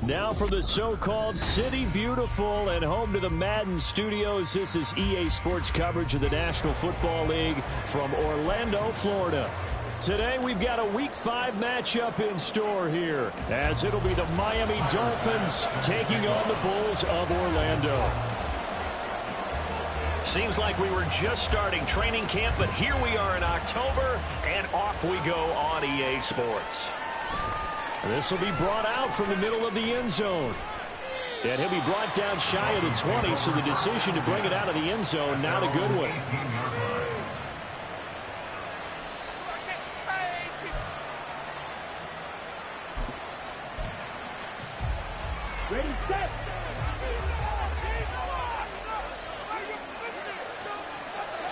Now from the so-called City Beautiful and home to the Madden Studios, this is EA Sports coverage of the National Football League from Orlando, Florida. Today we've got a Week 5 matchup in store here, as it'll be the Miami Dolphins taking on the Bulls of Orlando. Seems like we were just starting training camp, but here we are in October, and off we go on EA Sports. This will be brought out from the middle of the end zone. And he'll be brought down shy of the 20, so the decision to bring it out of the end zone, not a good one. Ready, set.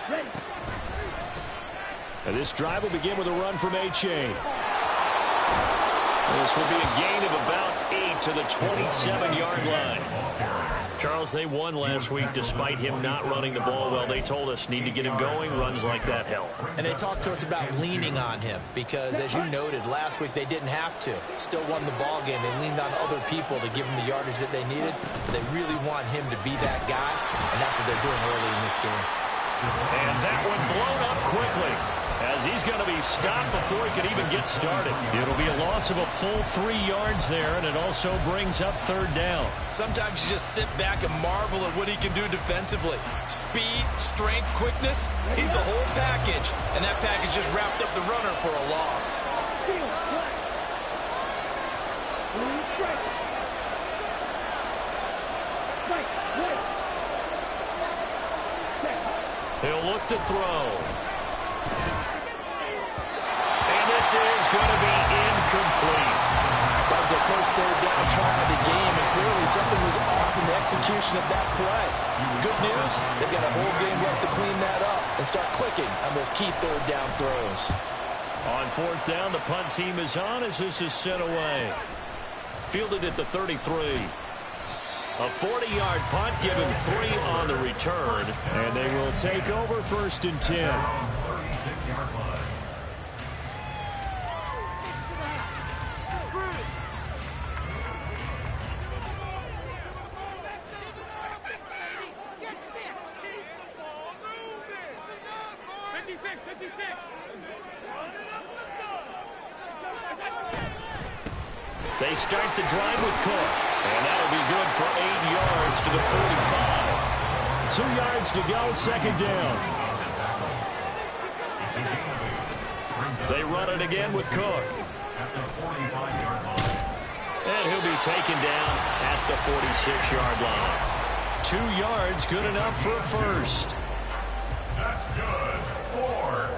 Ready. And this drive will begin with a run from A-Chain. This will be a gain of about 8 to the 27-yard line. Charles, they won last week despite him not running the ball well. They told us need to get him going. Runs like that help. And they talked to us about leaning on him because, as you noted, last week they didn't have to. Still won the ball game. They leaned on other people to give them the yardage that they needed. But they really want him to be that guy, and that's what they're doing early in this game. And that one blown up quickly, as he's going to be stopped before he could even get started. It'll be a loss of a full 3 yards there, and it also brings up third down. Sometimes you just sit back and marvel at what he can do defensively. Speed, strength, quickness, he's the whole package. And that package just wrapped up the runner for a loss. He'll look to throw. This is going to be incomplete. That was the first third down try of the game, and clearly something was off in the execution of that play. Good news, they've got a whole game left to clean that up and start clicking on those key third down throws. On fourth down, the punt team is on as this is sent away. Fielded at the 33. A 40-yard punt, given 3 on the return, and they will take over first and 10. They start the drive with Cook, and that'll be good for 8 yards to the 45. 2 yards to go, second down. They run it again with Cook. And he'll be taken down at the 46-yard line. 2 yards, good enough for a first. That's good for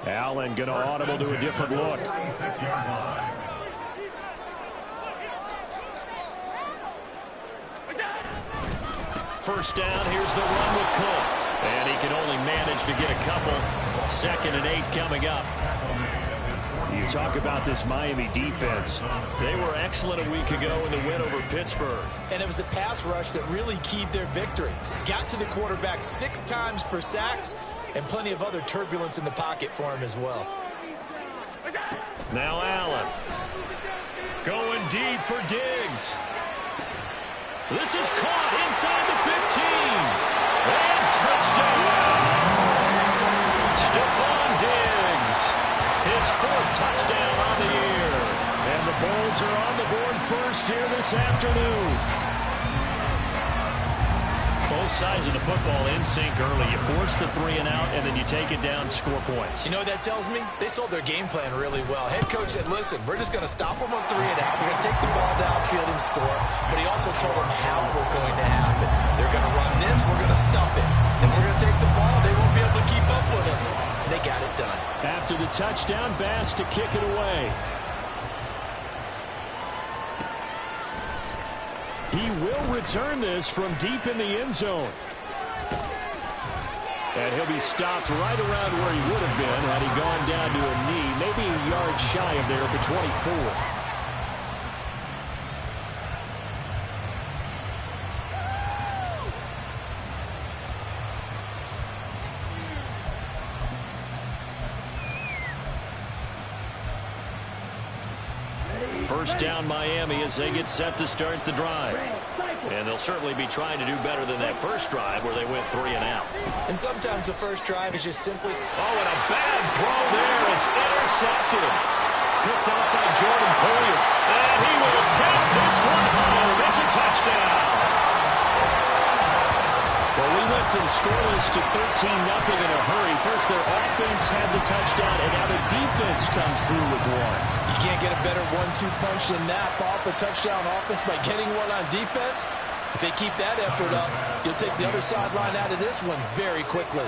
8. Allen going to audible to a different look. First down, here's the run with Cook. And he can only manage to get a couple. 2nd and 8 coming up. You talk about this Miami defense. They were excellent a week ago in the win over Pittsburgh. And it was the pass rush that really keyed their victory. Got to the quarterback 6 times for sacks, and plenty of other turbulence in the pocket for him as well. Now Allen. Going deep for Diggs. This is caught inside the 15. And touchdown. Stephon Diggs. His 4th touchdown on the year. And the Bulls are on the board first here this afternoon. Both sides of the football in sync early. You force the 3 and out, and then you take it down, score points. You know what that tells me? They sold their game plan really well. Head coach said, listen, we're just going to stop them on 3 and out. We're going to take the ball downfield and score. But he also told them how it was going to happen. They're going to run this. We're going to stop it. Then we're going to take the ball. They won't be able to keep up with us. And they got it done. After the touchdown, Bass to kick it away. He will return this from deep in the end zone. And he'll be stopped right around where he would have been had he gone down to a knee, maybe a yard shy of there at the 24. First down Miami as they get set to start the drive. And they'll certainly be trying to do better than that first drive where they went 3 and out. And sometimes the first drive is just simply... Oh, and a bad throw there. It's intercepted. Picked up by Jordan Poyer. And he will take this one home. It's a touchdown. Well, we went from scoreless to 13-0 in a hurry. First, their offense had the touchdown, and now the defense comes through with one. You can't get a better 1-2 punch than that. Follow up a touchdown offense by getting one on defense. If they keep that effort up, you'll take the other sideline out of this one very quickly.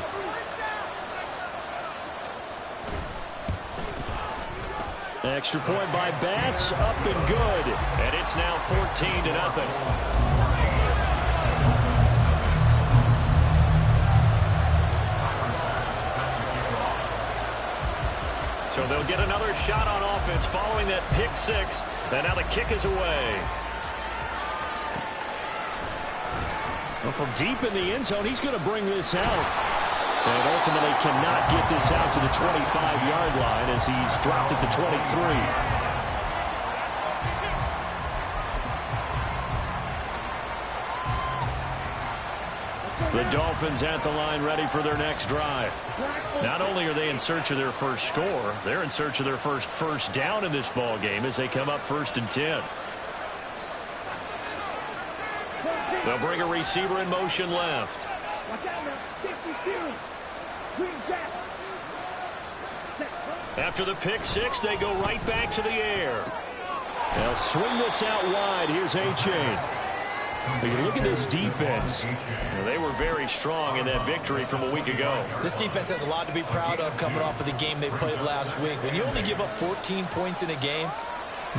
Extra point by Bass, up and good. And it's now 14-0. So they'll get another shot on offense following that pick six. And now the kick is away. Well, from deep in the end zone, he's going to bring this out. And ultimately cannot get this out to the 25-yard line as he's dropped at the 23. The Dolphins at the line ready for their next drive. Not only are they in search of their first score, they're in search of their first down in this ball game as they come up 1st and 10. They'll bring a receiver in motion left. After the pick six, they go right back to the air. They'll swing this out wide. Here's A-Chain. Look at this defense. They were very strong in that victory from a week ago. This defense has a lot to be proud of coming off of the game they played last week. When you only give up 14 points in a game,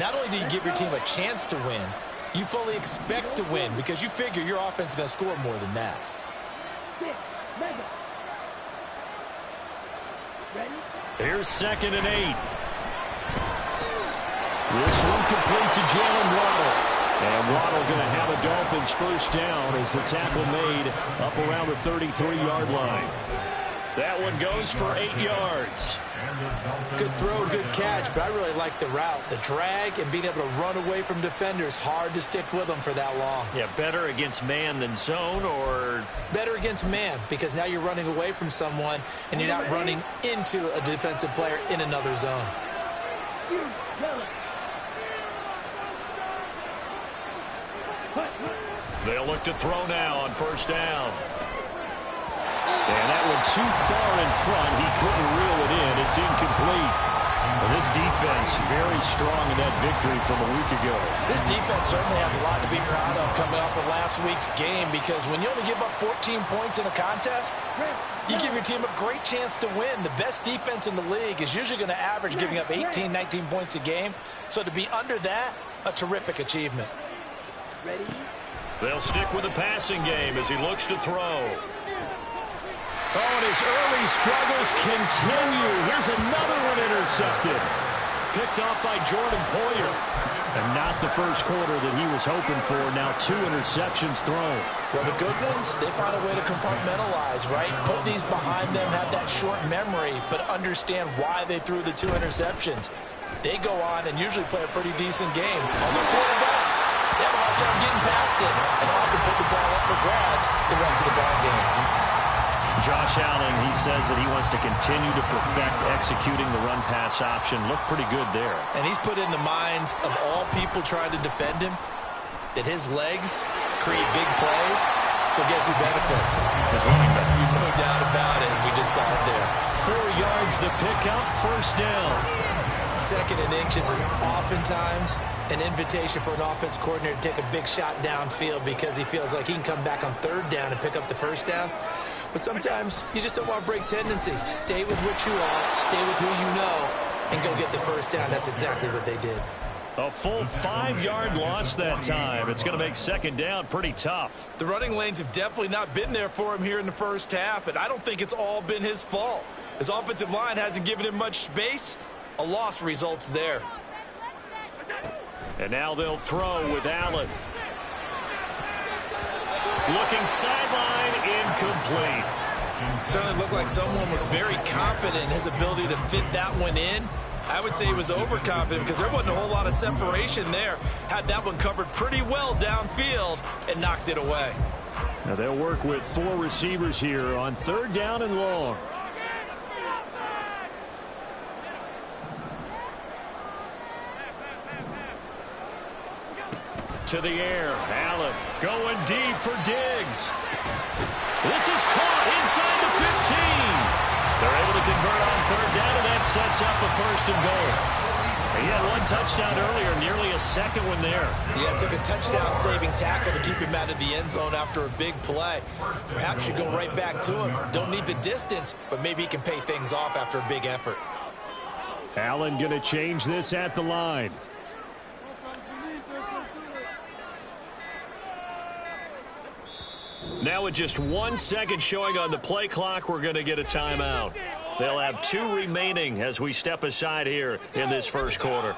not only do you give your team a chance to win, you fully expect to win because you figure your offense is going to score more than that. Here's 2nd and 8. This one complete to Jalen Waddle. And Waddle going to have a Dolphins first down as the tackle made up around the 33-yard line. That one goes for 8 yards. Good throw, good catch, but I really like the route. The drag and being able to run away from defenders, hard to stick with them for that long. Yeah, better against man than zone, or... Better against man, because now you're running away from someone and you're not running into a defensive player in another zone. They'll look to throw now on first down. And that one too far in front. He couldn't reel it in. It's incomplete. Well, this defense very strong in that victory from a week ago. This defense certainly has a lot to be proud of coming off of last week's game because when you only give up 14 points in a contest, you give your team a great chance to win. The best defense in the league is usually going to average giving up 18, 19 points a game. So to be under that, a terrific achievement. Ready? They'll stick with the passing game as he looks to throw. Oh, and his early struggles continue. Here's another one intercepted. Picked off by Jordan Poyer. And not the first quarter that he was hoping for. Now 2 interceptions thrown. Well, the good ones, they find a way to compartmentalize, right? Put these behind them, have that short memory, but understand why they threw the 2 interceptions. They go on and usually play a pretty decent game. Other quarterbacks, they have a hard time getting past it and often put the ball up for grabs the rest of the ball game. Josh Allen, he says that he wants to continue to perfect executing the run-pass option. Looked pretty good there. And he's put in the minds of all people trying to defend him that his legs create big plays. So guess who benefits? His running back. No doubt about it. We just saw it there. 4 yards the pickup, first down. 2nd and inches is oftentimes an invitation for an offense coordinator to take a big shot downfield because he feels like he can come back on 3rd down and pick up the first down. But sometimes you just don't want to break tendency. Stay with what you are, stay with who you know, and go get the first down. That's exactly what they did. A full 5-yard loss that time. It's going to make 2nd down pretty tough. The running lanes have definitely not been there for him here in the first half, and I don't think it's all been his fault. His offensive line hasn't given him much space. A loss results there. And now they'll throw with Allen. Looking sideline, incomplete. Certainly looked like someone was very confident in his ability to fit that one in. I would say he was overconfident because there wasn't a whole lot of separation there. Had that one covered pretty well downfield and knocked it away. Now they'll work with 4 receivers here on 3rd down and long. To the air, Allen going deep for Diggs. This is caught inside the 15. They're able to convert on 3rd down, and that sets up a 1st and goal. He had 1 touchdown earlier, nearly a 2nd one there. Yeah, took a touchdown-saving tackle to keep him out of the end zone after a big play. Perhaps you go right back to him. Don't need the distance, but maybe he can pay things off after a big effort. Allen going to change this at the line. Now with just 1 second showing on the play clock, we're going to get a timeout. They'll have 2 remaining as we step aside here in this 1st quarter.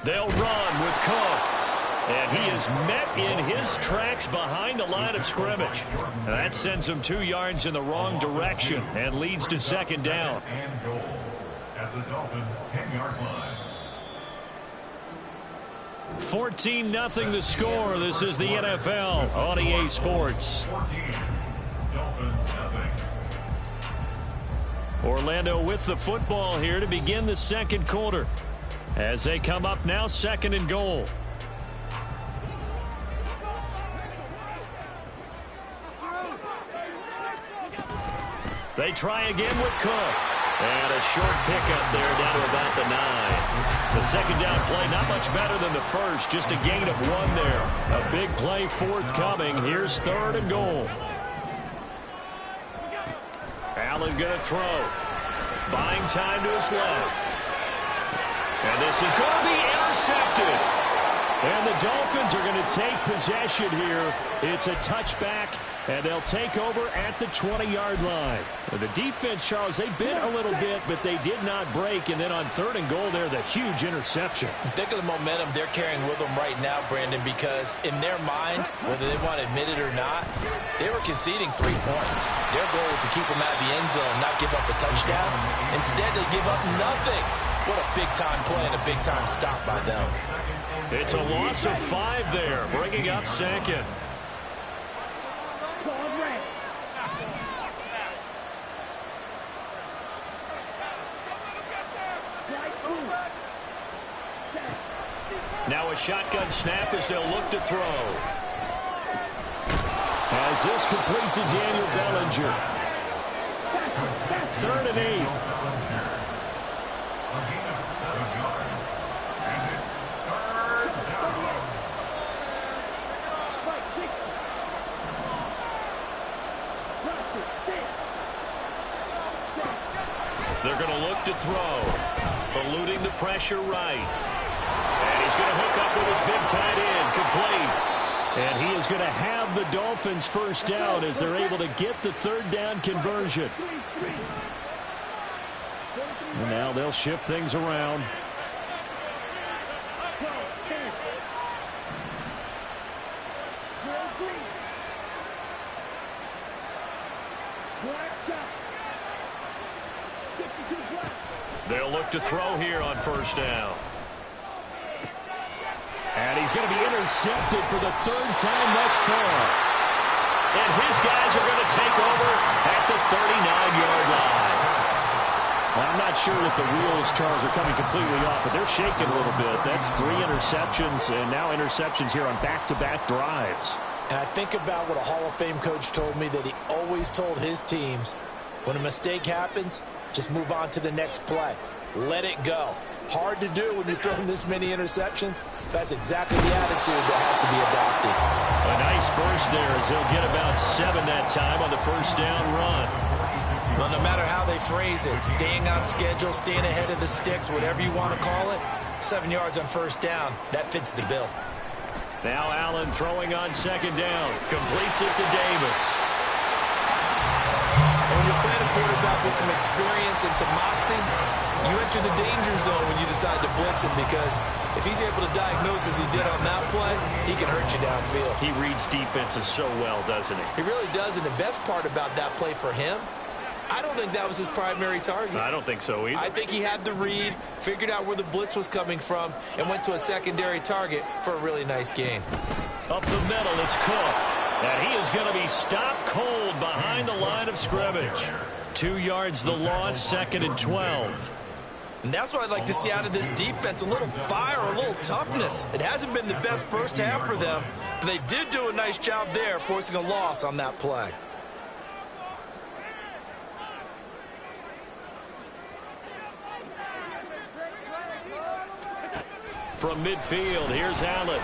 They'll run with Cook. And he is met in his tracks behind the line of scrimmage. And that sends him 2 yards in the wrong direction and leads to 2nd down. And goal at the Dolphins' 10-yard line. 14-0 the score. This is the NFL on EA Sports. 14. Dolphins nothing. Orlando with the football here to begin the 2nd quarter. As they come up now, 2nd and goal. They try again with Cook. And a short pickup there down to about the 9. The 2nd down play, not much better than the 1st. Just a gain of 1 there. A big play forthcoming. Here's 3rd and goal. Allen going to throw. Buying time to his left. And this is going to be intercepted. And the Dolphins are going to take possession here. It's a touchback, and they'll take over at the 20-yard line. The defense, Charles, they bit a little bit, but they did not break. And then on 3rd and goal there, the huge interception. Think of the momentum they're carrying with them right now, Brandon, because in their mind, whether they want to admit it or not, they were conceding 3 points. Their goal is to keep them out of the end zone, not give up a touchdown. Instead, they give up nothing. What a big-time play and a big-time stop by them. It's a loss of 5 there, bringing up 2nd. Now a shotgun snap as they'll look to throw. As this complete to Daniel Bellinger. 3rd and 8. They're going to look to throw. Eluding the pressure right. And he's going to hook up with his big tight end. Complete. And he is going to have the Dolphins 1st down as they're able to get the 3rd down conversion. And now they'll shift things around. They'll look to throw here on 1st down. And he's going to be intercepted for the 3rd time thus far. And his guys are going to take over at the 39-yard line. Well, I'm not sure that the wheels, Charles, are coming completely off, but they're shaking a little bit. That's 3 interceptions, and now interceptions here on back-to-back drives. And I think about what a Hall of Fame coach told me, that he always told his teams, when a mistake happens, just move on to the next play. Let it go. Hard to do when you're throwing this many interceptions. That's exactly the attitude that has to be adopted. A nice burst there as they'll get about 7 that time on the 1st down run. Well, no matter how they phrase it, staying on schedule, staying ahead of the sticks, whatever you want to call it, 7 yards on first down. That fits the bill. Now Allen throwing on second down. Completes it to Davis. When you're playing a quarterback with some experience and some moxie, you enter the danger zone when you decide to blitz him, because if he's able to diagnose as he did on that play, he can hurt you downfield. He reads defenses so well, doesn't he? He really does, and the best part about that play for him, I don't think that was his primary target. I don't think so either. I think he had the read, figured out where the blitz was coming from, and went to a secondary target for a really nice gain. Up the middle, it's Cook. And he is going to be stopped cold behind the line of scrimmage. 2 yards the loss, 2nd and 12. And that's what I'd like to see out of this defense, a little fire, a little toughness. It hasn't been the best first half for them, but they did do a nice job there, forcing a loss on that play. From midfield, here's Allen.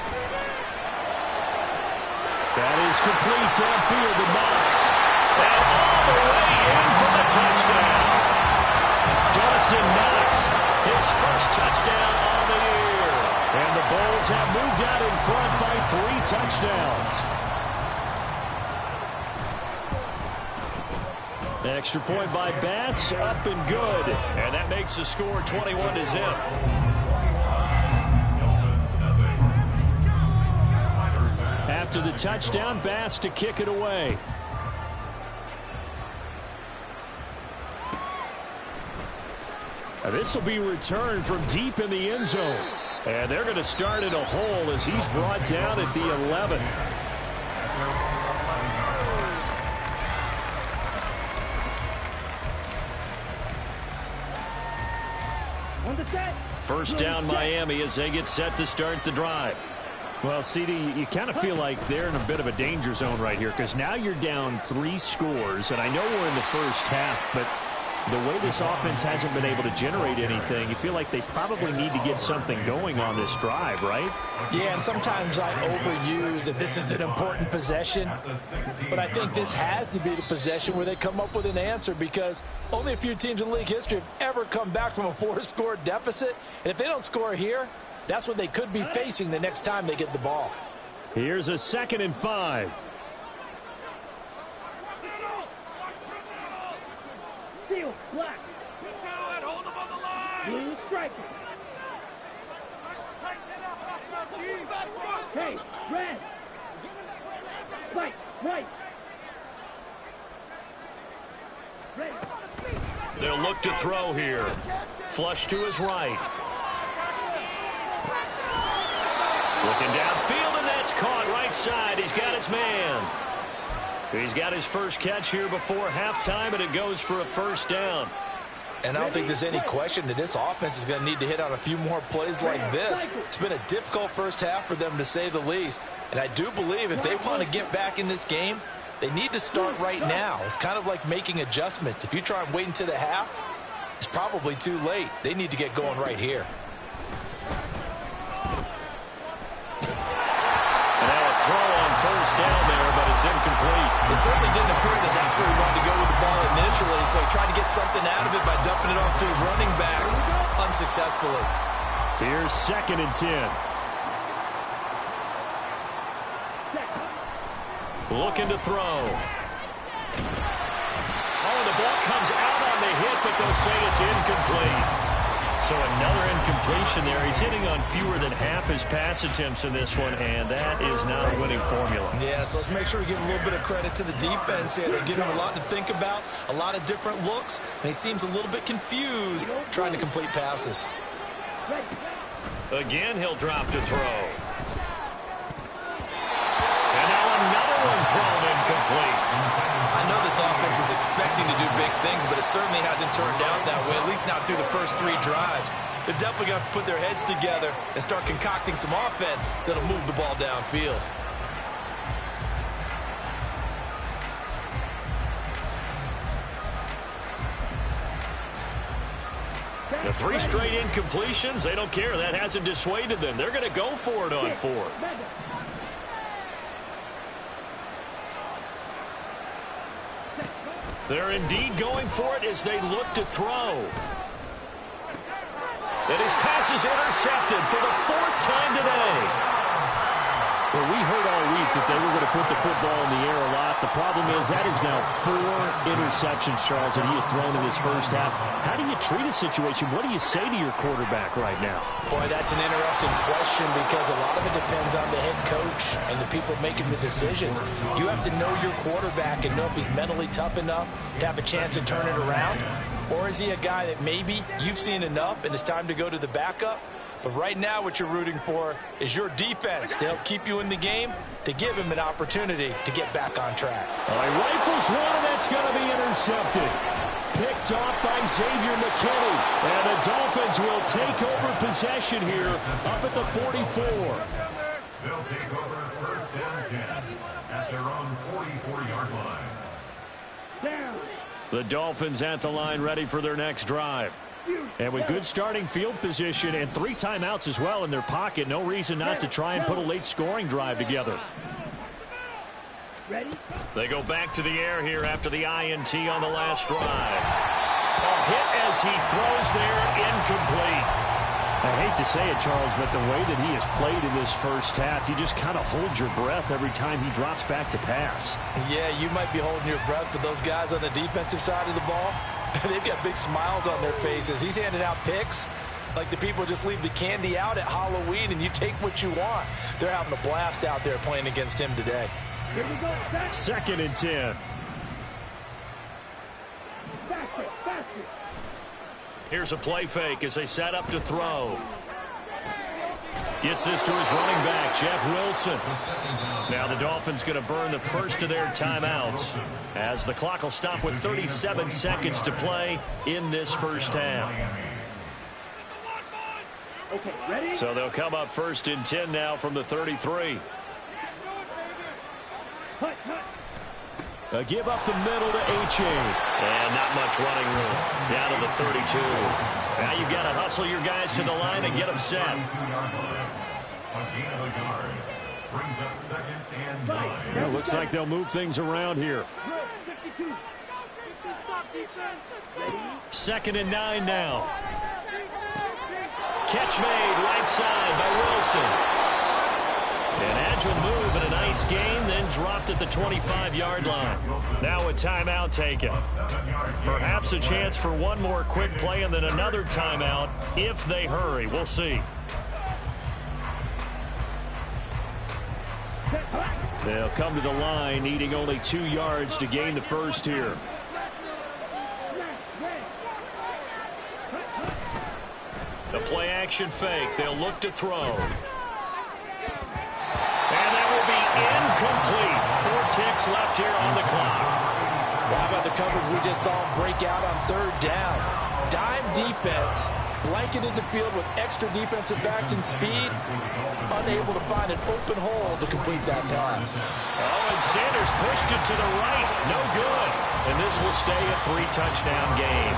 That is complete downfield to Mox. And all the way in for the touchdown. Dawson Knox, his first touchdown on the year. And the Bulls have moved out in front by 3 touchdowns. Extra point by Bass, up and good. And that makes the score 21-0. After the touchdown, Bass to kick it away. This will be returned from deep in the end zone. And they're going to start in a hole as he's brought down at the 11. First down Miami as they get set to start the drive. Well, CD, you kind of feel like they're in a bit of a danger zone right here, because now you're down 3 scores, and I know we're in the first half, but the way this offense hasn't been able to generate anything, you feel like they probably need to get something going on this drive, right? Yeah, and sometimes I overuse that this is an important possession, but I think this has to be the possession where they come up with an answer, because only a few teams in league history have ever come back from a 4-score deficit, and if they don't score here, that's what they could be facing the next time they get the ball. Here's a 2nd and 5. Steal, slack. Hold him on the line. Blue striker. Hey, red. Spike, right. Ready. They'll look to throw here. Flush to his right. Looking downfield, and that's caught right side. He's got his man. He's got his first catch here before halftime, and it goes for a first down. And I don't think there's any question that this offense is going to need to hit on a few more plays like this. It's been a difficult first half for them, to say the least. And I do believe if they want to get back in this game, they need to start right now. It's kind of like making adjustments. If you try and wait until the half, it's probably too late. They need to get going right here. Throw on first down there, but it's incomplete. It certainly didn't appear that that's where he wanted to go with the ball initially, so he tried to get something out of it by dumping it off to his running back unsuccessfully. Here's 2nd and 10. Looking to throw. Oh, the ball comes out on the hit, but they'll say it's incomplete. So another incompletion there. He's hitting on fewer than half his pass attempts in this one, and that is not a winning formula. Yeah, so let's make sure we give a little bit of credit to the defense here. They give him a lot to think about, a lot of different looks, and he seems a little bit confused trying to complete passes. Again, he'll drop to throw. And now another one thrown incomplete. I know this offense was expecting to do big things, but it certainly hasn't turned out that way, at least not through the first 3 drives. They're definitely going to have to put their heads together and start concocting some offense that'll move the ball downfield. The 3 straight incompletions, they don't care. That hasn't dissuaded them. They're going to go for it on 4th. They're indeed going for it as they look to throw. And his pass is intercepted for the 4th time today. Well, we heard all week that they were going to put the football in the air a lot. The problem is that is now 4 interceptions, Charles, that he has thrown in this first half. How do you treat a situation? What do you say to your quarterback right now? Boy, that's an interesting question because a lot of it depends on the head coach and the people making the decisions. You have to know your quarterback and know if he's mentally tough enough to have a chance to turn it around. Or is he a guy that maybe you've seen enough and it's time to go to the backup? But right now what you're rooting for is your defense to help keep you in the game, to give him an opportunity to get back on track. He rifles one, and that's going to be intercepted. Picked off by Xavier McKinney. And the Dolphins will take over possession here up at the 44. They'll take over 1st and 10 at their own 44-yard line. Down. The Dolphins at the line ready for their next drive. And with good starting field position and 3 timeouts as well in their pocket, no reason not to try and put a late scoring drive together. Ready? They go back to the air here after the INT on the last drive. A hit as he throws there, incomplete. I hate to say it, Charles, but the way that he has played in this first half, you just kind of hold your breath every time he drops back to pass. Yeah, you might be holding your breath, but those guys on the defensive side of the ball, they've got big smiles on their faces. He's handing out picks like the people just leave the candy out at Halloween and you take what you want. They're having a blast out there playing against him today. Here we go. 2nd and 10. Faster, faster. Here's a play fake as they set up to throw. Gets this to his running back, Jeff Wilson. Now the Dolphins going to burn the first of their timeouts as the clock will stop with 37 seconds to play in this first half. Okay, ready? So they'll come up 1st and 10 now from the 33. Hut, hut. A give up the middle to H.A. And not much running room. Down to the 32. Now you've got to hustle your guys to the line and get them set. A gain of a yard brings up 2nd and 9. It looks like they'll move things around here. 52. Stop defense. Ready? 2nd and 9 now. Catch made right side by Wilson. An agile move and a nice gain, then dropped at the 25-yard line. Now a timeout taken. Perhaps a chance for one more quick play and then another timeout if they hurry. We'll see. They'll come to the line, needing only 2 yards to gain the first here. The play-action fake. They'll look to throw. And that will be incomplete. 4 ticks left here on the clock. Well, how about the coverage we just saw break out on 3rd down? Dime defense, blanketed the field with extra defensive backs and speed, unable to find an open hole to complete that pass. Oh, and Sanders pushed it to the right. No good. And this will stay a 3-touchdown game.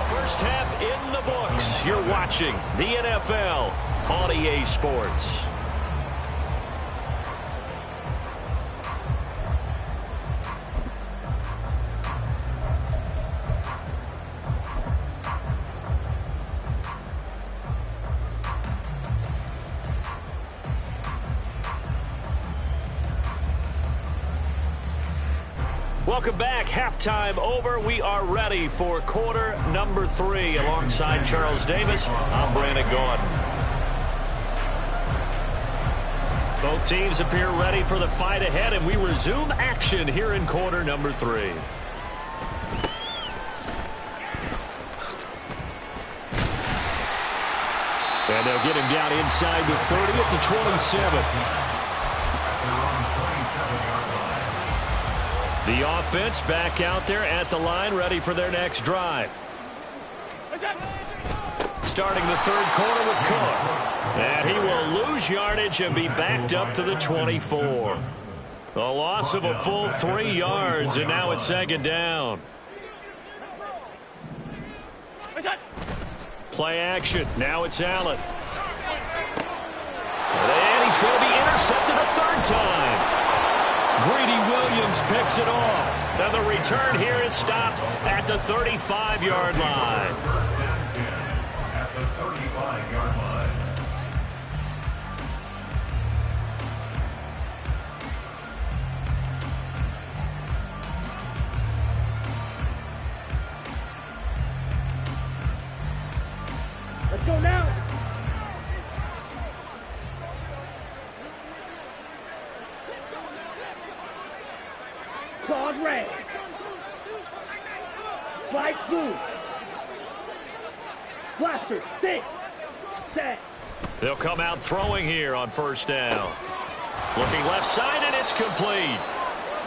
First half in the books. You're watching the NFL on EA Sports. Welcome back. Halftime over. We are ready for quarter number 3. Alongside Charles Davis, I'm Brandon Gaudin. Both teams appear ready for the fight ahead, and we resume action here in quarter number 3. And they'll get him down inside the 30 at the 27. The offense back out there at the line, ready for their next drive. Starting the 3rd quarter with Cook. And he will lose yardage and be backed up to the 24. A loss of a full 3 yards, and now it's 2nd down. Play action. Now it's Allen. And he's going to be intercepted a 3rd time. Greedy Williams picks it off. And the return here is stopped at the 35-yard line. 5-yard line. Let's go now. Claws red. Flight blue. Blaster, stick, set. They'll come out throwing here on first down. Looking left side, and it's complete.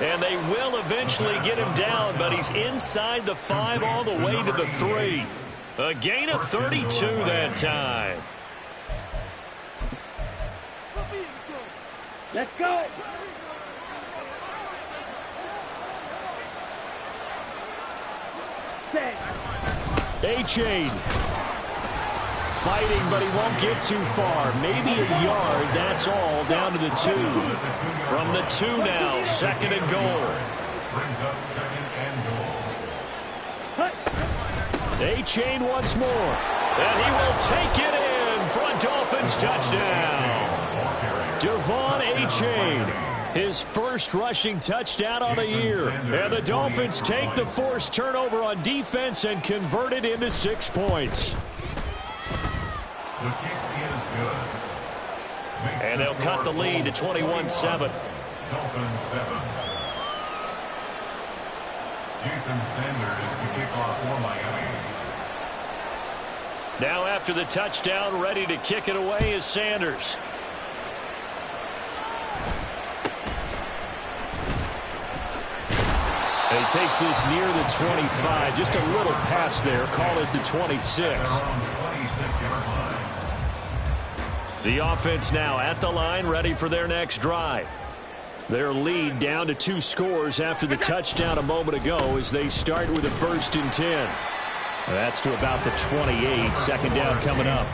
And they will eventually get him down, but he's inside the 5 all the way to the 3. A gain of 32 that time. Let's go. Set. A-Chain. Fighting, but he won't get too far. Maybe a yard, that's all, down to the 2. From the 2 now, second and goal. Brings up second and goal. A-Chain once more. And he will take it in for a Dolphins touchdown. Devon A-Chain, his first rushing touchdown on the year. And the Dolphins take the forced turnover on defense and convert it into 6 points. The kick is good. And they'll cut the lead to 21-7. Dolphins 7. Jason Sanders to kick off for Miami. Now after the touchdown, ready to kick it away is Sanders. And he takes this near the 25. Just a little pass there. Call it the 26. The offense now at the line, ready for their next drive. Their lead down to 2 scores after the touchdown a moment ago as they start with a 1st and 10. That's to about the 28. Second down coming up.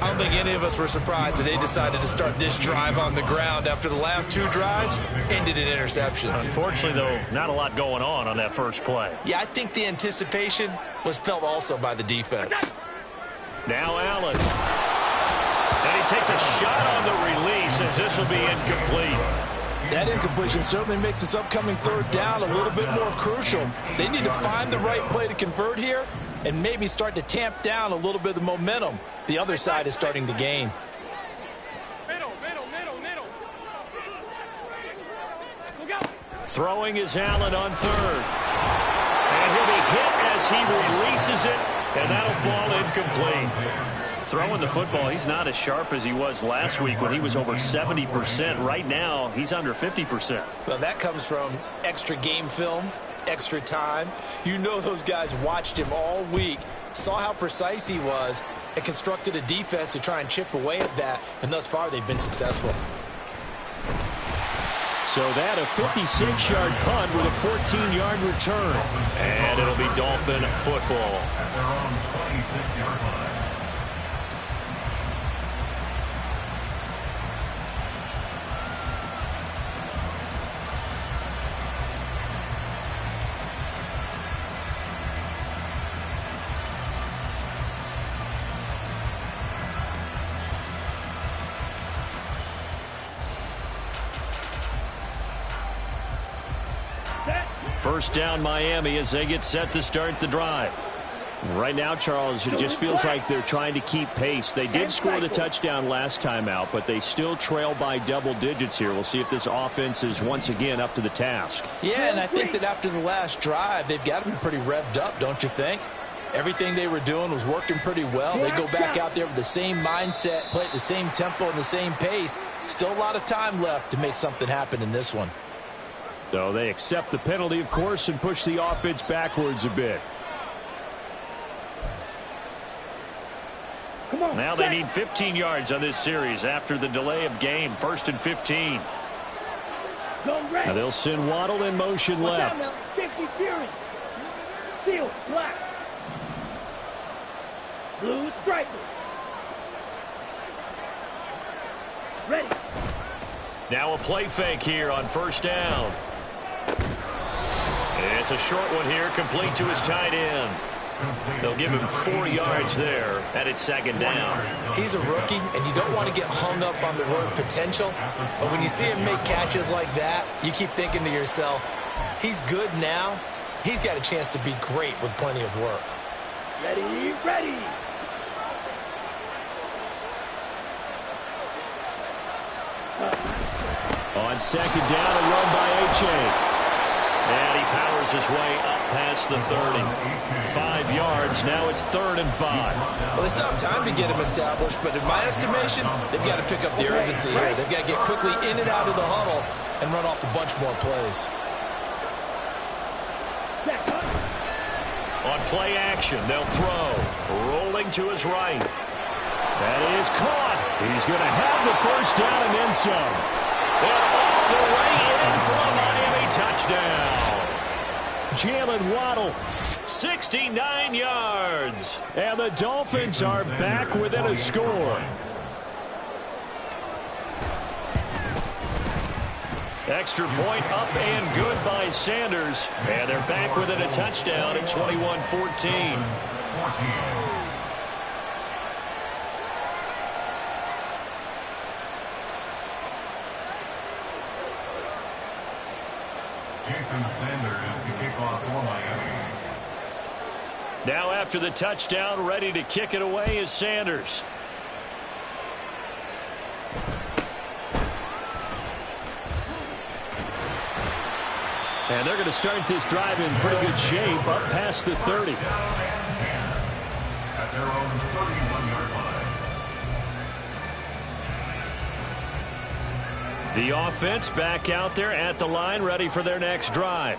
I don't think any of us were surprised that they decided to start this drive on the ground after the last 2 drives ended in interceptions. Unfortunately, though, not a lot going on that first play. Yeah, I think the anticipation was felt also by the defense. Now Allen. And he takes a shot on the release as this will be incomplete. That incompletion certainly makes this upcoming 3rd down a little bit more crucial. They need to find the right play to convert here and maybe start to tamp down a little bit of the momentum the other side is starting to gain. Middle. Look out. Throwing is Allen on 3rd. And he'll be hit as he releases it, and that'll fall incomplete. Throwing the football, he's not as sharp as he was last week when he was over 70%. Right now, he's under 50%. Well, that comes from extra game film, extra time. You know those guys watched him all week, saw how precise he was, and constructed a defense to try and chip away at that, and thus far they've been successful. So that a 56-yard punt with a 14-yard return. And it'll be Dolphin football. At their own 26-yard line. First down Miami as they get set to start the drive. Right now, Charles, it just feels like they're trying to keep pace. They did score the touchdown last time out, but they still trail by double digits here. We'll see if this offense is once again up to the task. Yeah, and I think that after the last drive, they've got to be pretty revved up, don't you think? Everything they were doing was working pretty well. They go back out there with the same mindset, play at the same tempo and the same pace. Still a lot of time left to make something happen in this one. So they accept the penalty, of course, and push the offense backwards a bit. Come on. Now they need 15 yards on this series after the delay of game. 1st and 15. Go red. Now they'll send Waddle in motion left. 50 Fury. Steel, black. Blue striker. Ready. Now a play fake here on first down. It's a short one here, complete to his tight end. They'll give him 4 yards there, and it's second down. He's a rookie, and you don't want to get hung up on the word potential. But when you see him make catches like that, you keep thinking to yourself, he's good now. He's got a chance to be great with plenty of work. Ready, ready. On second down, a run by H.A. And he powers his way up past the 30. 5 yards. Now it's 3rd and 5. Well, they still have time to get him established, but in my estimation, they've got to pick up the urgency here. They've got to get quickly in and out of the huddle and run off a bunch more plays. On play action, they'll throw. Rolling to his right. That is caught. He's going to have the first down and then some. And off the way in for a Miami touchdown. Jalen Waddle. 69 yards. And the Dolphins are back within a score. Extra point up and good by Sanders. And they're back within a touchdown at 21-14. Jason Sanders to kick off for Miami. Now after the touchdown, ready to kick it away is Sanders. And they're going to start this drive in pretty good shape, up past the 30. At their own 31-yard line. The offense back out there at the line, ready for their next drive.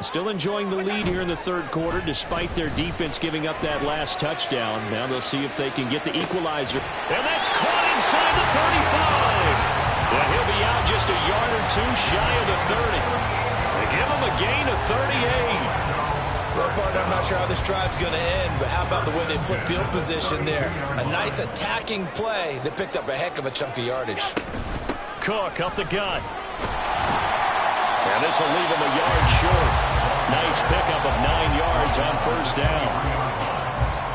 Still enjoying the lead here in the third quarter, despite their defense giving up that last touchdown. Now they'll see if they can get the equalizer. And that's caught inside the 35. And he'll be out just a yard or two shy of the 30. They give him a gain of 38. Well, partner, I'm not sure how this drive's going to end, but how about the way they flip field position there? A nice attacking play that picked up a heck of a chunk of yardage. Cook up the gut. And this will leave him a yard short. Nice pickup of 9 yards on first down.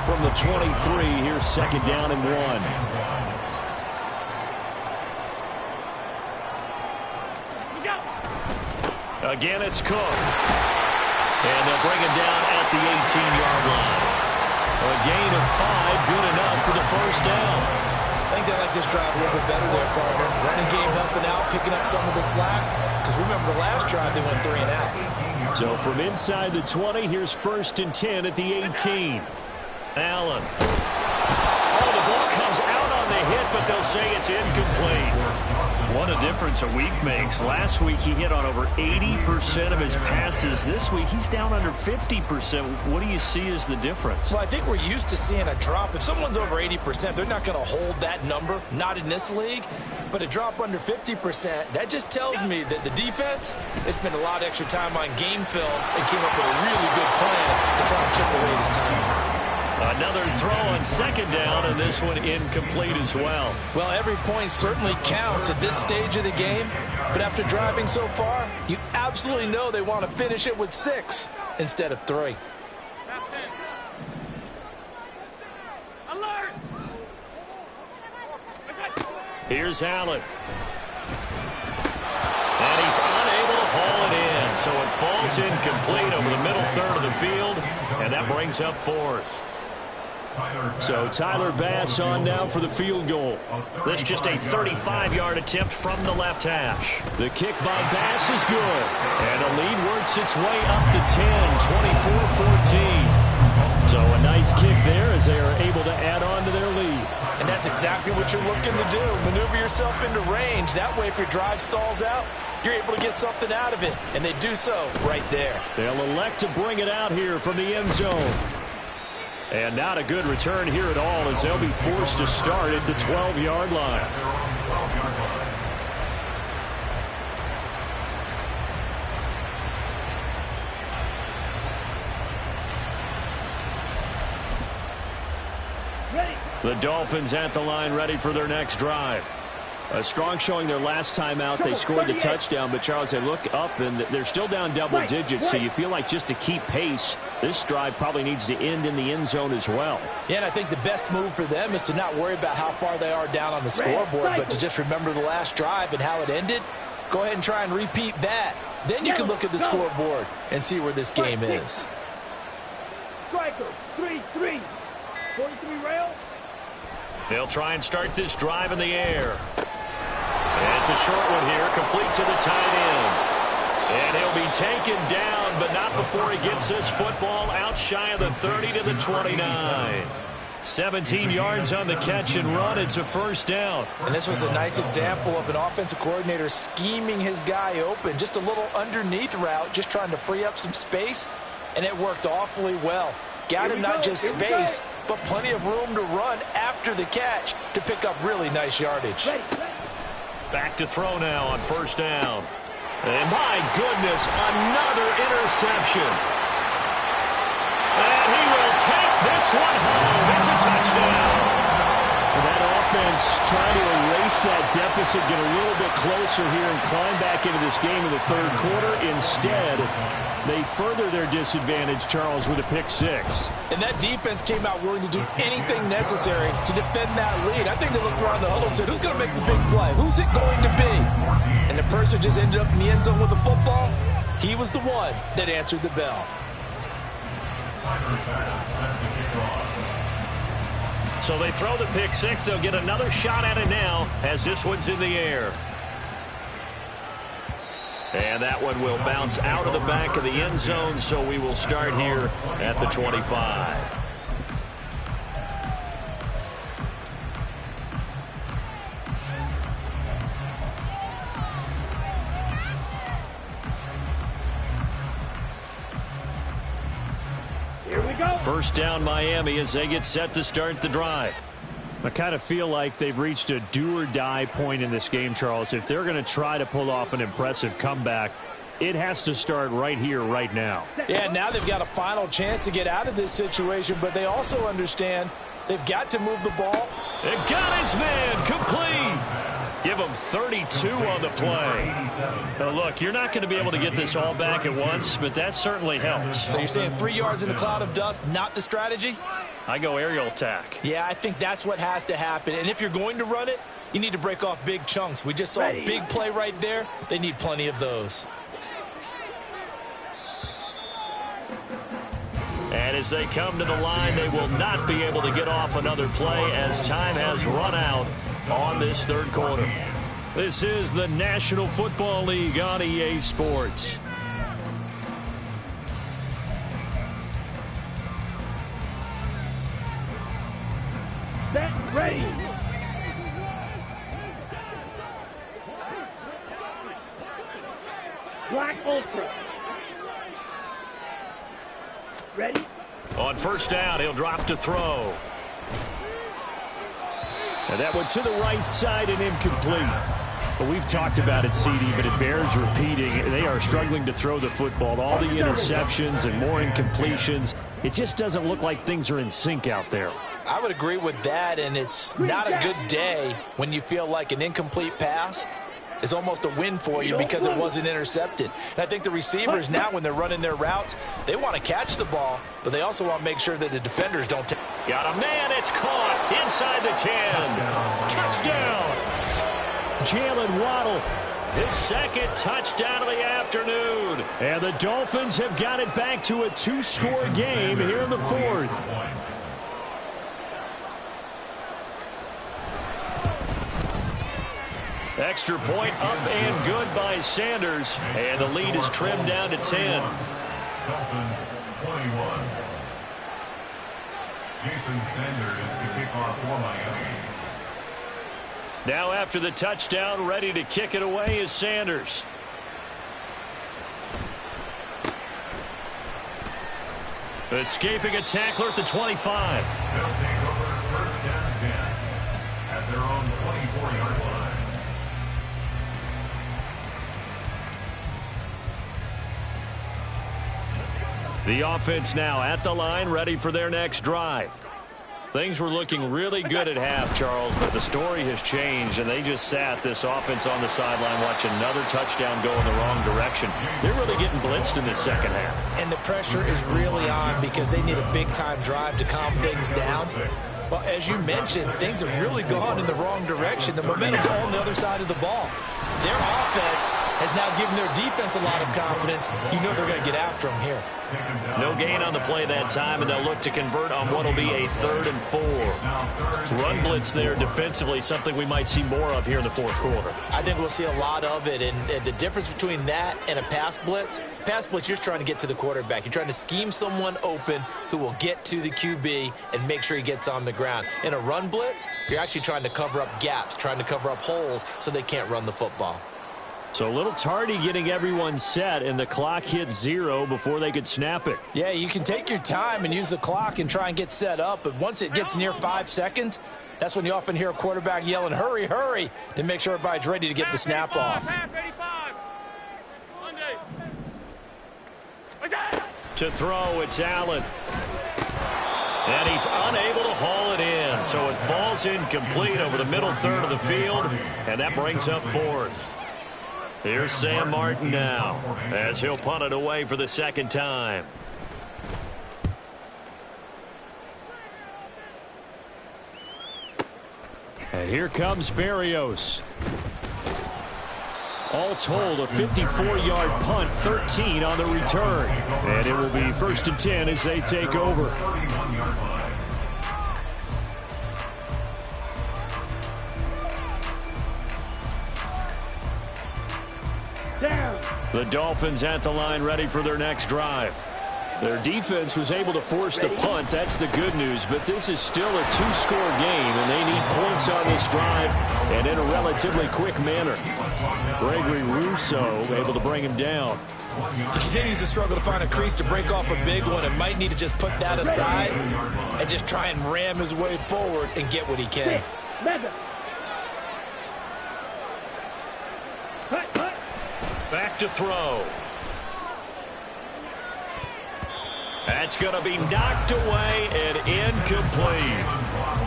From the 23, here's second down and 1. Again, it's Cook. And they'll bring him down at the 18-yard line. A gain of 5, good enough for the first down. I think they like this drive a little bit better there, partner. Running game helping out, picking up some of the slack. Because remember, the last drive, they went 3 and out. So from inside the 20, here's 1st and 10 at the 18. Allen. Oh, the ball comes out on the hit, but they'll say it's incomplete. What a difference a week makes. Last week, he hit on over 80% of his passes. This week, he's down under 50%. What do you see as the difference? Well, I think we're used to seeing a drop. If someone's over 80%, they're not going to hold that number, not in this league. But a drop under 50%, that just tells me that the defense has spent a lot of extra time on game films and came up with a really good plan to try and chip away this time. Another throw on second down, and this one incomplete as well. Well, every point certainly counts at this stage of the game. But after driving so far, you absolutely know they want to finish it with 6 instead of 3. Alert! Here's Allen. And he's unable to haul it in, so it falls incomplete over the middle third of the field, and that brings up 4th. So Tyler Bass on now for the field goal. This just a 35-yard attempt from the left hash. The kick by Bass is good. And the lead works its way up to 10, 24-14. So a nice kick there as they are able to add on to their lead. And that's exactly what you're looking to do. Maneuver yourself into range. That way, if your drive stalls out, you're able to get something out of it. And they do so right there. They'll elect to bring it out here from the end zone. And not a good return here at all as they'll be forced to start at the 12-yard line. Ready. The Dolphins at the line ready for their next drive. A strong showing their last time out. They scored the touchdown, but, Charles, they look up, and they're still down double digits, so you feel like just to keep pace, this drive probably needs to end in the end zone as well. Yeah, and I think the best move for them is to not worry about how far they are down on the scoreboard, but to just remember the last drive and how it ended. Go ahead and try and repeat that. Then you can look at the scoreboard and see where this game is. Striker, 3-3. 43 rail. They'll try and start this drive in the air. And it's a short one here, complete to the tight end. And he'll be taken down, but not before he gets this football out shy of the 30 to the 29. 17 yards on the catch and run. It's a first down. And this was a nice example of an offensive coordinator scheming his guy open. Just a little underneath route, just trying to free up some space, and it worked awfully well. Got him not just space, but plenty of room to run after the catch to pick up really nice yardage. Back to throw now on first down. And my goodness, another interception. And he will take this one home. It's a touchdown. And that offense trying to erase that deficit, get a little bit closer here and climb back into this game in the third quarter. Instead, they further their disadvantage, Charles, with a pick six. And that defense came out willing to do anything necessary to defend that lead. I think they looked around the huddle and said, who's going to make the big play? Who's it going to be? And the person just ended up in the end zone with the football. He was the one that answered the bell. So they throw the pick six. They'll get another shot at it now as this one's in the air. And that one will bounce out of the back of the end zone, so we will start here at the 25. Here we go. First down, Miami, as they get set to start the drive. I kind of feel like they've reached a do-or-die point in this game, Charles. If they're going to try to pull off an impressive comeback, it has to start right here, right now. Yeah, now they've got a final chance to get out of this situation, but they also understand they've got to move the ball. They got his man complete. Give him 32 on the play. Now look, you're not going to be able to get this all back at once, but that certainly helps. So you're saying 3 yards in a cloud of dust, not the strategy? I go aerial attack. Yeah, I think that's what has to happen. And if you're going to run it, you need to break off big chunks. We just saw a big play right there. They need plenty of those. And as they come to the line, they will not be able to get off another play as time has run out on this third quarter. This is the National Football League on EA Sports. Set, ready. Black Ultra. Ready? On first down, he'll drop to throw. And that one to the right side and incomplete. Well, we've talked about it, CD, but it bears repeating. They are struggling to throw the football. All the interceptions and more incompletions. It just doesn't look like things are in sync out there. I would agree with that, and it's not a good day when you feel like an incomplete pass is almost a win for you because it wasn't intercepted. And I think the receivers now, when they're running their routes, they want to catch the ball, but they also want to make sure that the defenders don't take. Got a man, it's caught inside the 10. Touchdown. Jalen Waddle, his second touchdown of the afternoon. And the Dolphins have got it back to a 2-score game here in the fourth. Extra point up and good by Sanders. And the lead is trimmed down to 10. Dolphins 21. Jason Sanders to kick off for Miami. Now after the touchdown, ready to kick it away is Sanders. Escaping a tackler at the 25. They'll take over first down 10 at their own 24-yard line. The offense now at the line, ready for their next drive. Things were looking really good at half, Charles, but the story has changed, and they just sat this offense on the sideline watching another touchdown go in the wrong direction. They're really getting blitzed in the second half. And the pressure is really on because they need a big-time drive to calm things down. Well, as you mentioned, things have really gone in the wrong direction. The momentum's all on the other side of the ball. Their offense has now given their defense a lot of confidence. You know they're going to get after them here. No gain on the play that time, and they'll look to convert on what will be a 3rd and 4. Run blitz there defensively, something we might see more of here in the fourth quarter. I think we'll see a lot of it, and the difference between that and a pass blitz, you're just trying to get to the quarterback. You're trying to scheme someone open who will get to the QB and make sure he gets on the ground. In a run blitz, you're actually trying to cover up gaps, trying to cover up holes so they can't run the football. So a little tardy getting everyone set, and the clock hit 0 before they could snap it. Yeah, you can take your time and use the clock and try and get set up, but once it gets near 5 seconds, that's when you often hear a quarterback yelling, hurry, hurry, to make sure everybody's ready to get the snap off. To throw, it's Allen. And he's unable to haul it in, so it falls incomplete over the middle third of the field, and that brings up 4th. Here's Sam Martin now, as he'll punt it away for the second time. And here comes Berrios. All told, a 54-yard punt, 13 on the return. And it will be 1st and 10 as they take over. The Dolphins at the line ready for their next drive. Their defense was able to force the punt. That's the good news. But this is still a 2-score game, and they need points on this drive and in a relatively quick manner. Gregory Rousseau able to bring him down. He continues to struggle to find a crease to break off a big one and might need to just put that aside and just try and ram his way forward and get what he can. Back to throw. That's going to be knocked away and incomplete.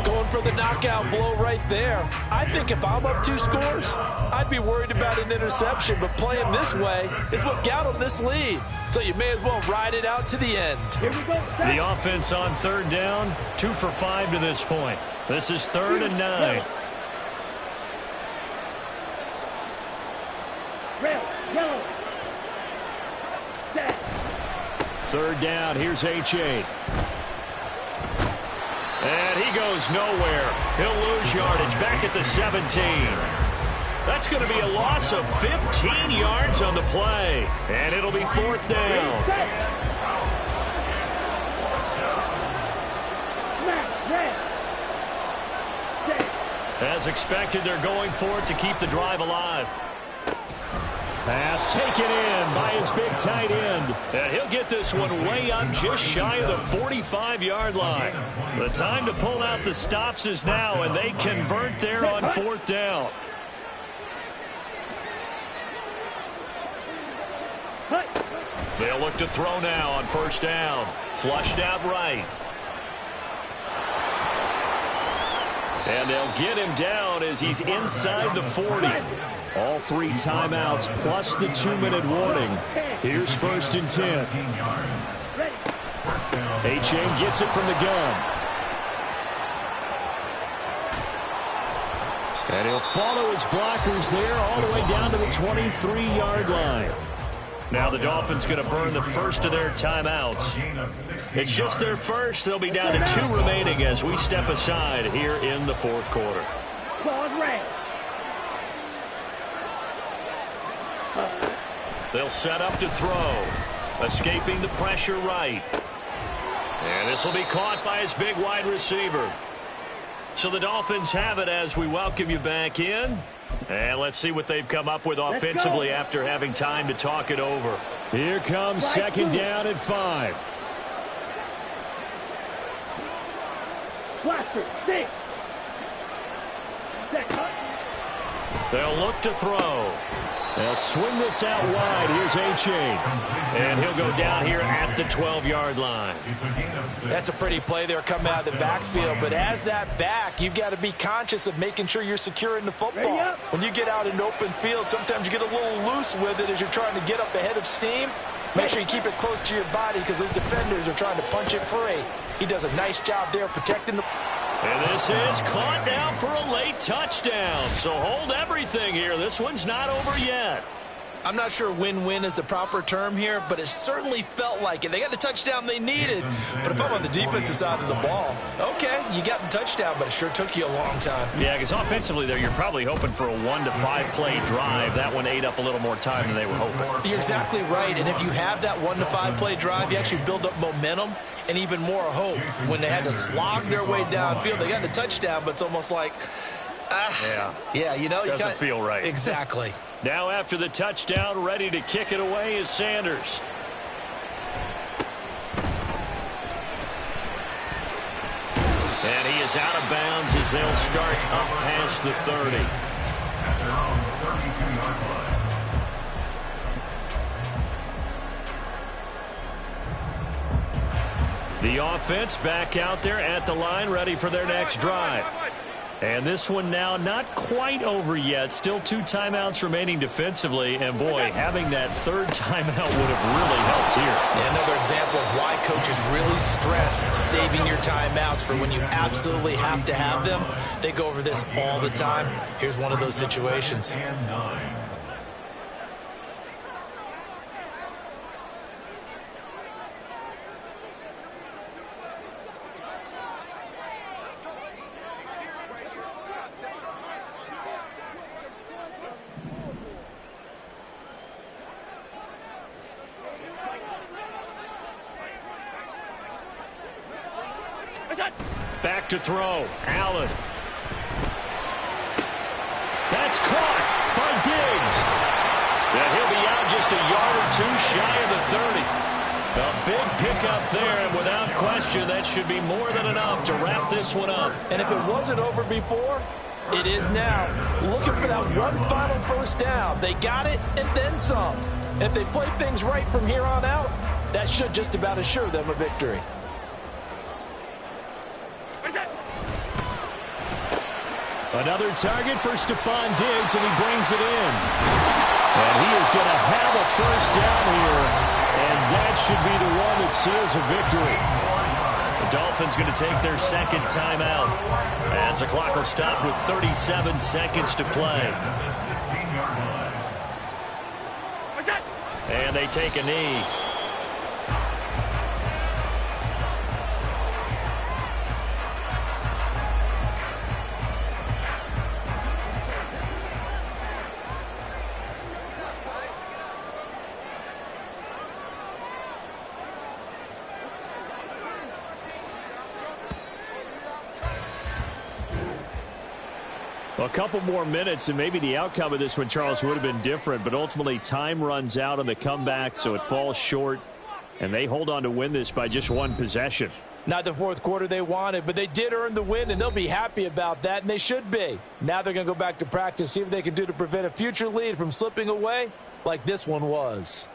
Going for the knockout blow right there. I think if I'm up 2 scores, I'd be worried about an interception, but playing this way is what got them this lead. So you may as well ride it out to the end. The offense on 3rd down, 2 for 5 to this point. This is 3rd and 9. Yellow. 3rd down, here's H.A. And he goes nowhere. He'll lose yardage back at the 17. That's going to be a loss of 15 yards on the play. And it'll be 4th down. As expected, they're going for it to keep the drive alive. Pass taken in by his big tight end. And he'll get this one way up just shy of the 45-yard line. The time to pull out the stops is now, and they convert there on 4th down. They'll look to throw now on 1st down. Flushed out right. And they'll get him down as he's inside the 40. All 3 timeouts plus the 2-minute warning. Here's 1st and 10. H.A. gets it from the gun. And he'll follow his blockers there all the way down to the 23-yard line. Now the Dolphins going to burn the first of their timeouts. It's just their first. They'll be down to 2 remaining as we step aside here in the 4th quarter. They'll set up to throw. Escaping the pressure right. And this will be caught by his big wide receiver. So the Dolphins have it as we welcome you back in. And let's see what they've come up with offensively after having time to talk it over. Here comes 2nd down and 5. They'll look to throw. They'll swing this out wide. Here's A-Chain. And he'll go down here at the 12-yard line. That's a pretty play there coming out of the backfield. But as that back, you've got to be conscious of making sure you're securing the football. When you get out in open field, sometimes you get a little loose with it as you're trying to get up ahead of steam. Make sure you keep it close to your body because those defenders are trying to punch it free. He does a nice job there protecting the... And this is caught now for a late touchdown. So hold everything here. This one's not over yet. I'm not sure win-win is the proper term here, but it certainly felt like it. They got the touchdown they needed, but if I'm on the defensive side of the ball, okay, you got the touchdown, but it sure took you a long time. Yeah, because offensively there, you're probably hoping for a 1 to 5 play drive. That one ate up a little more time than they were hoping. You're exactly right, and if you have that 1 to 5 play drive, you actually build up momentum and even more hope. When they had to slog their way downfield, they got the touchdown, but it's almost like, yeah, you know, doesn't feel right. Exactly. Now after the touchdown, ready to kick it away is Sanders. And he is out of bounds as they'll start up past the 30. At their own 32-yard line. The offense back out there at the line, ready for their next drive. And this one now not quite over yet. Still 2 timeouts remaining defensively. And, boy, having that 3rd timeout would have really helped here. Yeah, another example of why coaches really stress saving your timeouts for when you absolutely have to have them. They go over this all the time. Here's one of those situations. And 9. Back to throw. Allen. That's caught by Diggs. And he'll be out just a yard or 2 shy of the 30. A big pickup there, and without question, that should be more than enough to wrap this one up. And if it wasn't over before, it is now. Looking for that one final first down. They got it and then some. And if they play things right from here on out, that should just about assure them a victory. Another target for Stephon Diggs, and he brings it in. And he is going to have a first down here, and that should be the one that seals a victory. The Dolphins going to take their 2nd timeout as the clock will stop with 37 seconds to play. And they take a knee. A couple more minutes, and maybe the outcome of this one, Charles, would have been different. But ultimately, time runs out on the comeback, so it falls short. And they hold on to win this by just 1 possession. Not the 4th quarter they wanted, but they did earn the win, and they'll be happy about that, and they should be. Now they're going to go back to practice, see what they can do to prevent a future lead from slipping away like this one was.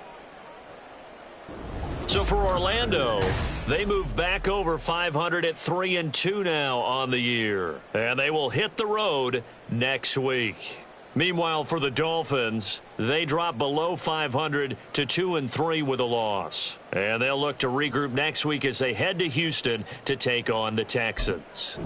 So for Orlando, they move back over 500 at 3-2 now on the year. And they will hit the road next week. Meanwhile, for the Dolphins, they drop below 500 to 2-3 with a loss. And they'll look to regroup next week as they head to Houston to take on the Texans.